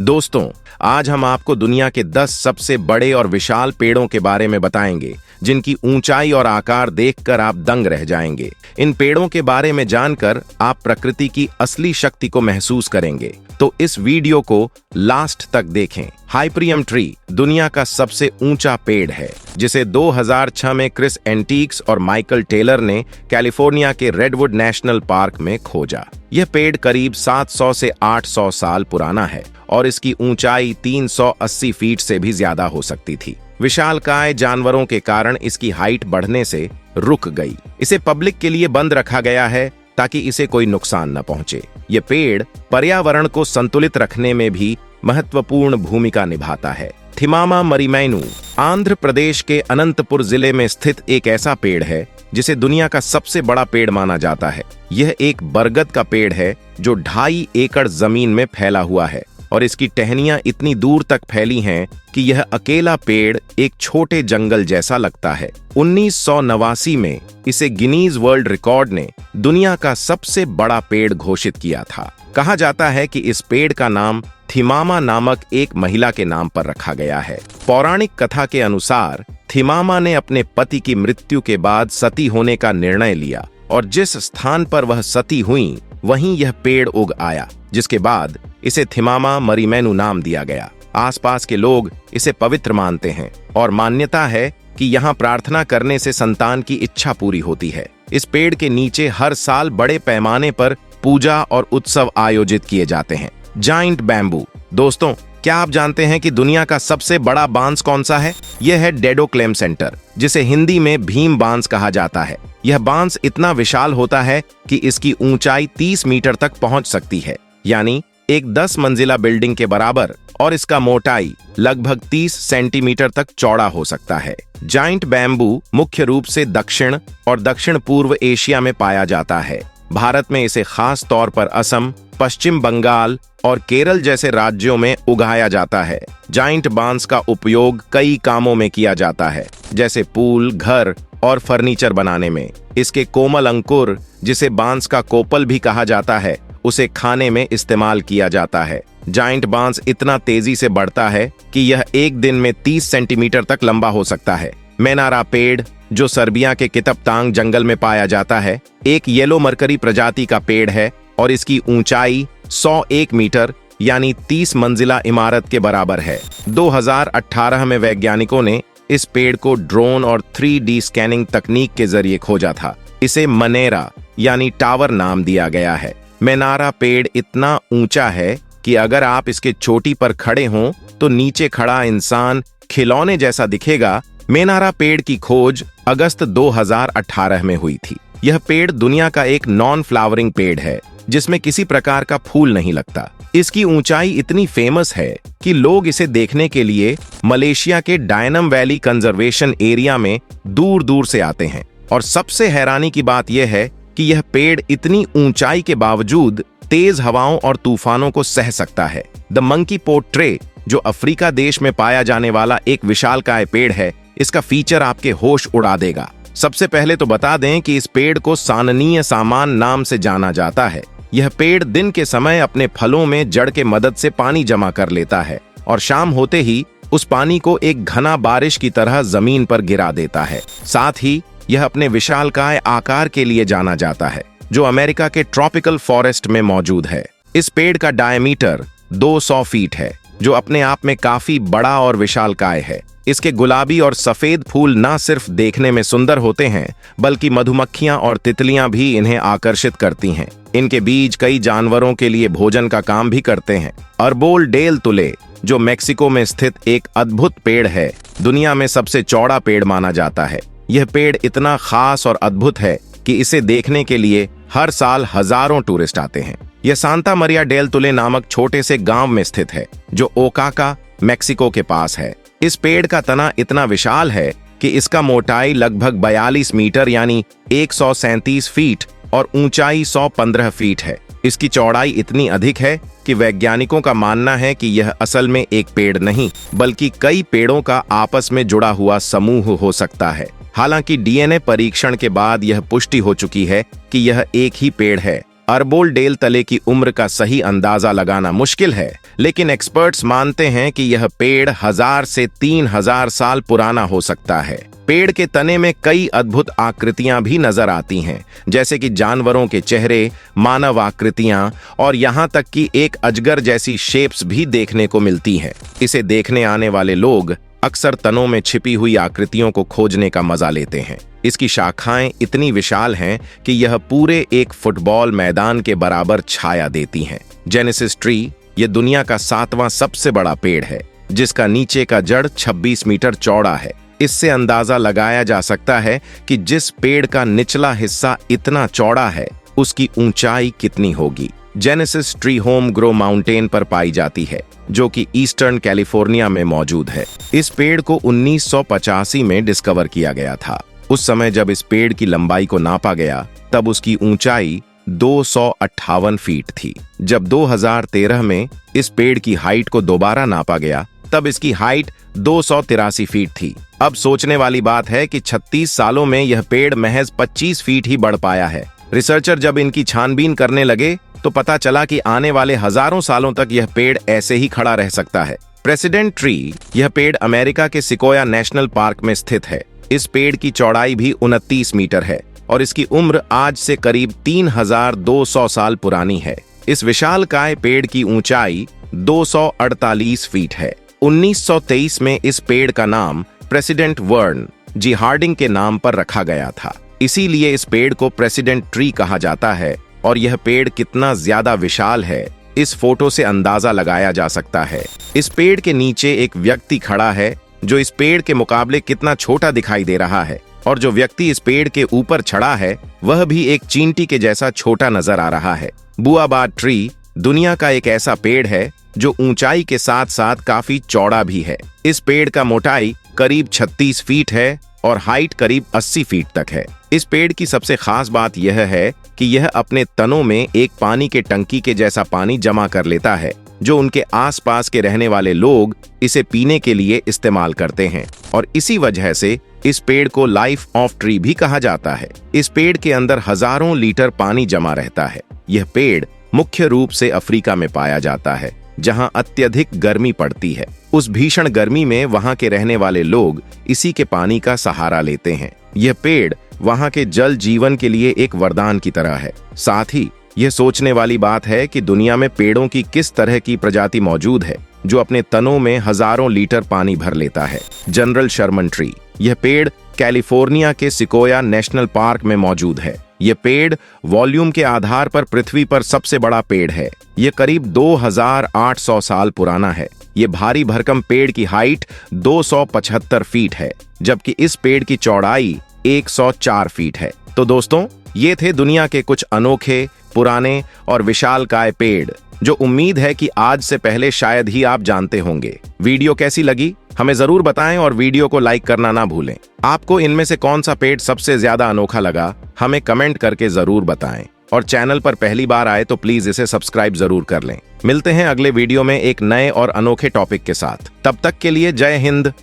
दोस्तों, आज हम आपको दुनिया के 10 सबसे बड़े और विशाल पेड़ों के बारे में बताएंगे, जिनकी ऊंचाई और आकार देखकर आप दंग रह जाएंगे। इन पेड़ों के बारे में जानकर आप प्रकृति की असली शक्ति को महसूस करेंगे, तो इस वीडियो को लास्ट तक देखें। हाइपरियम ट्री दुनिया का सबसे ऊंचा पेड़ है, जिसे 2006 में क्रिस एंटीक्स और माइकल टेलर ने कैलिफोर्निया के रेडवुड नेशनल पार्क में खोजा। यह पेड़ करीब 700 से 800 साल पुराना है और इसकी ऊंचाई 380 फीट से भी ज्यादा हो सकती थी। विशालकाय जानवरों के कारण इसकी हाइट बढ़ने से रुक गई। इसे पब्लिक के लिए बंद रखा गया है ताकि इसे कोई नुकसान न पहुंचे। ये पेड़ पर्यावरण को संतुलित रखने में भी महत्वपूर्ण भूमिका निभाता है। थिमामा मरीमैनू आंध्र प्रदेश के अनंतपुर जिले में स्थित एक ऐसा पेड़ है जिसे दुनिया का सबसे बड़ा पेड़ माना जाता है। यह एक बरगद का पेड़ है जो 2.5 एकड़ जमीन में फैला हुआ है और इसकी टहनियां इतनी दूर तक फैली हैं कि यह अकेला पेड़ एक छोटे जंगल जैसा लगता है। 1989 में इसे गिनीज वर्ल्ड रिकॉर्ड ने दुनिया का सबसे बड़ा पेड़ घोषित किया था। कहा जाता है कि इस पेड़ का नाम थिमामा नामक एक महिला के नाम पर रखा गया है। पौराणिक कथा के अनुसार थिमामा ने अपने पति की मृत्यु के बाद सती होने का निर्णय लिया और जिस स्थान पर वह सती हुई वहीं यह पेड़ उग आया, जिसके बाद इसे थिमामा मरीमैनू नाम दिया गया। आसपास के लोग इसे पवित्र मानते हैं और मान्यता है कि यहाँ प्रार्थना करने से संतान की इच्छा पूरी होती है। इस पेड़ के नीचे हर साल बड़े पैमाने पर पूजा और उत्सव आयोजित किए जाते हैं। जाइंट बैम्बू दोस्तों, क्या आप जानते हैं कि दुनिया का सबसे बड़ा बांस कौन सा है? यह है डेडोक्लेम सेंटर, जिसे हिंदी में भीम बांस कहा जाता है। यह बांस इतना विशाल होता है कि इसकी ऊंचाई 30 मीटर तक पहुंच सकती है, यानी एक 10 मंजिला बिल्डिंग के बराबर, और इसका मोटाई लगभग 30 सेंटीमीटर तक चौड़ा हो सकता है। जाइंट बैम्बू मुख्य रूप से दक्षिण और दक्षिण पूर्व एशिया में पाया जाता है। भारत में इसे खास तौर पर असम, पश्चिम बंगाल और केरल जैसे राज्यों में उगाया जाता है। जाइंट बांस का उपयोग कई कामों में किया जाता है, जैसे पुल, घर और फर्नीचर बनाने में। इसके कोमल अंकुर, जिसे बांस का कोपल भी कहा जाता है, उसे खाने में इस्तेमाल किया जाता है। जाइंट बांस इतना तेजी से बढ़ता है कि यह एक दिन में 30 सेंटीमीटर तक लंबा हो सकता है। मेनारा पेड़, जो सर्बिया के कितपतांग जंगल में पाया जाता है, एक येलो मरकरी प्रजाति का पेड़ है और इसकी ऊंचाई 101 मीटर यानी 30 मंजिला इमारत के बराबर है। 2018 में वैज्ञानिकों ने इस पेड़ को ड्रोन और 3D स्कैनिंग तकनीक के जरिए खोजा था। इसे मनेरा यानी टावर नाम दिया गया है। मेनारा पेड़ इतना ऊंचा है कि अगर आप इसके चोटी पर खड़े हों तो नीचे खड़ा इंसान खिलौने जैसा दिखेगा। मेनारा पेड़ की खोज अगस्त 2018 में हुई थी। यह पेड़ दुनिया का एक नॉन फ्लावरिंग पेड़ है, जिसमें किसी प्रकार का फूल नहीं लगता। इसकी ऊंचाई इतनी फेमस है कि लोग इसे देखने के लिए मलेशिया के डायनम वैली कंजर्वेशन एरिया में दूर दूर से आते हैं। और सबसे हैरानी की बात यह है कि यह पेड़ इतनी ऊंचाई के बावजूद तेज हवाओं और तूफानों को सह सकता है। द मंकी पोट ट्रे, जो अफ्रीका देश में पाया जाने वाला एक विशालकाय पेड़ है, इसका फीचर आपके होश उड़ा देगा। सबसे पहले तो बता दें कि इस पेड़ को साननीय सामान नाम से जाना जाता है। यह पेड़ दिन के समय अपने फलों में जड़ के मदद से पानी जमा कर लेता है और शाम होते ही उस पानी को एक घना बारिश की तरह जमीन पर गिरा देता है। साथ ही यह अपने विशालकाय आकार के लिए जाना जाता है, जो अमेरिका के ट्रॉपिकल फॉरेस्ट में मौजूद है। इस पेड़ का डायमीटर 200 फीट है, जो अपने आप में काफी बड़ा और विशालकाय है। इसके गुलाबी और सफेद फूल न सिर्फ देखने में सुंदर होते हैं, बल्कि मधुमक्खियां और तितलियां भी इन्हें आकर्षित करती हैं। इनके बीज कई जानवरों के लिए भोजन का काम भी करते हैं। अर्बोल डेल तुले, जो मेक्सिको में स्थित एक अद्भुत पेड़ है, दुनिया में सबसे चौड़ा पेड़ माना जाता है। यह पेड़ इतना खास और अद्भुत है कि इसे देखने के लिए हर साल हजारों टूरिस्ट आते हैं। यह सांता मरिया डेल तुले नामक छोटे से गांव में स्थित है, जो ओकाका, मेक्सिको के पास है। इस पेड़ का तना इतना विशाल है कि इसका मोटाई लगभग 42 मीटर यानी 137 फीट और ऊंचाई 115 फीट है। इसकी चौड़ाई इतनी अधिक है कि वैज्ञानिकों का मानना है कि यह असल में एक पेड़ नहीं, बल्कि कई पेड़ों का आपस में जुड़ा हुआ समूह हो सकता है। हालांकि DNA परीक्षण के बाद यह पुष्टि हो चुकी है कि यह एक ही पेड़ है अरबोल डेल तले की उम्र का सही अंदाजा लगाना मुश्किल है, लेकिन एक्सपर्ट्स मानते हैं कि यह पेड़ 1000 से 3000 साल पुराना हो सकता है। पेड़ के तने में कई अद्भुत आकृतियां भी नजर आती हैं, जैसे कि जानवरों के चेहरे, मानव आकृतियां और यहां तक कि एक अजगर जैसी शेप्स भी देखने को मिलती हैं। इसे देखने आने वाले लोग अक्सर तनों में छिपी हुई आकृतियों को खोजने का मजा लेते हैं। इसकी शाखाएं इतनी विशाल हैं कि यह पूरे एक फुटबॉल मैदान के बराबर छाया देती हैं। जेनेसिस ट्री यह दुनिया का 7वां सबसे बड़ा पेड़ है, जिसका नीचे का जड़ 26 मीटर चौड़ा है। इससे अंदाजा लगाया जा सकता है कि जिस पेड़ का निचला हिस्सा इतना चौड़ा है, उसकी ऊंचाई कितनी होगी। Genesis tree home grow mountain पर पाई जाती है, जो कि ईस्टर्न कैलिफोर्निया में मौजूद है। इस पेड़ को 1985 में डिस्कवर किया गया था। उस समय जब इस पेड़ की लंबाई को नापा गया, तब उसकी ऊंचाई 258 फीट थी। जब 2013 में इस पेड़ की हाइट को दोबारा नापा गया, तब इसकी हाइट 283 फीट थी। अब सोचने वाली बात है कि 36 सालों में यह पेड़ महज 25 फीट ही बढ़ पाया है। रिसर्चर जब इनकी छानबीन करने लगे तो पता चला कि आने वाले हजारों सालों तक यह पेड़ ऐसे ही खड़ा रह सकता है। प्रेसिडेंट ट्री यह पेड़ अमेरिका के सिकोया नेशनल पार्क में स्थित है। इस पेड़ की चौड़ाई भी 29 मीटर है और इसकी उम्र आज से करीब 3200 साल पुरानी है। इस विशालकाय पेड़ की ऊंचाई 248 फीट है। 1923 में इस पेड़ का नाम प्रेसिडेंट वर्न जी हार्डिंग के नाम पर रखा गया था। इसीलिए इस पेड़ को प्रेसिडेंट ट्री कहा जाता है। और यह पेड़ कितना ज्यादा विशाल है, इस फोटो से अंदाजा लगाया जा सकता है। इस पेड़ के नीचे एक व्यक्ति खड़ा है, जो इस पेड़ के मुकाबले कितना छोटा दिखाई दे रहा है, और जो व्यक्ति इस पेड़ के ऊपर चढ़ा है, वह भी एक चींटी के जैसा छोटा नजर आ रहा है। बुआबाद ट्री दुनिया का एक ऐसा पेड़ है जो ऊंचाई के साथ साथ काफी चौड़ा भी है। इस पेड़ का मोटाई करीब 36 फीट है और हाइट करीब 80 फीट तक है। इस पेड़ की सबसे खास बात यह है कि यह अपने तनों में एक पानी के टंकी के जैसा पानी जमा कर लेता है, जो उनके आसपास के रहने वाले लोग इसे पीने के लिए इस्तेमाल करते हैं। और इसी वजह से इस पेड़ को लाइफ ऑफ ट्री भी कहा जाता है। इस पेड़ के अंदर हजारों लीटर पानी जमा रहता है। यह पेड़ मुख्य रूप से अफ्रीका में पाया जाता है, जहां अत्यधिक गर्मी पड़ती है। उस भीषण गर्मी में वहां के रहने वाले लोग इसी के पानी का सहारा लेते हैं। यह पेड़ वहां के जल जीवन के लिए एक वरदान की तरह है। साथ ही यह सोचने वाली बात है कि दुनिया में पेड़ों की किस तरह की प्रजाति मौजूद है, जो अपने तनों में हजारों लीटर पानी भर लेता है। जनरल शर्मन ट्री यह पेड़ कैलिफोर्निया के सिकोया नेशनल पार्क में मौजूद है। यह पेड़ वॉल्यूम के आधार पर पृथ्वी पर सबसे बड़ा पेड़ है। यह करीब 2800 साल पुराना है। यह भारी भरकम पेड़ की हाइट 275 फीट है, जबकि इस पेड़ की चौड़ाई 104 फीट है। तो दोस्तों, ये थे दुनिया के कुछ अनोखे, पुराने और विशालकाय पेड़, जो उम्मीद है कि आज से पहले शायद ही आप जानते होंगे। वीडियो कैसी लगी हमें जरूर बताएं और वीडियो को लाइक करना ना भूलें। आपको इनमें से कौन सा पेड़ सबसे ज्यादा अनोखा लगा, हमें कमेंट करके जरूर बताएं। और चैनल पर पहली बार आए तो प्लीज इसे सब्सक्राइब जरूर कर लें। मिलते हैं अगले वीडियो में एक नए और अनोखे टॉपिक के साथ। तब तक के लिए जय हिंद।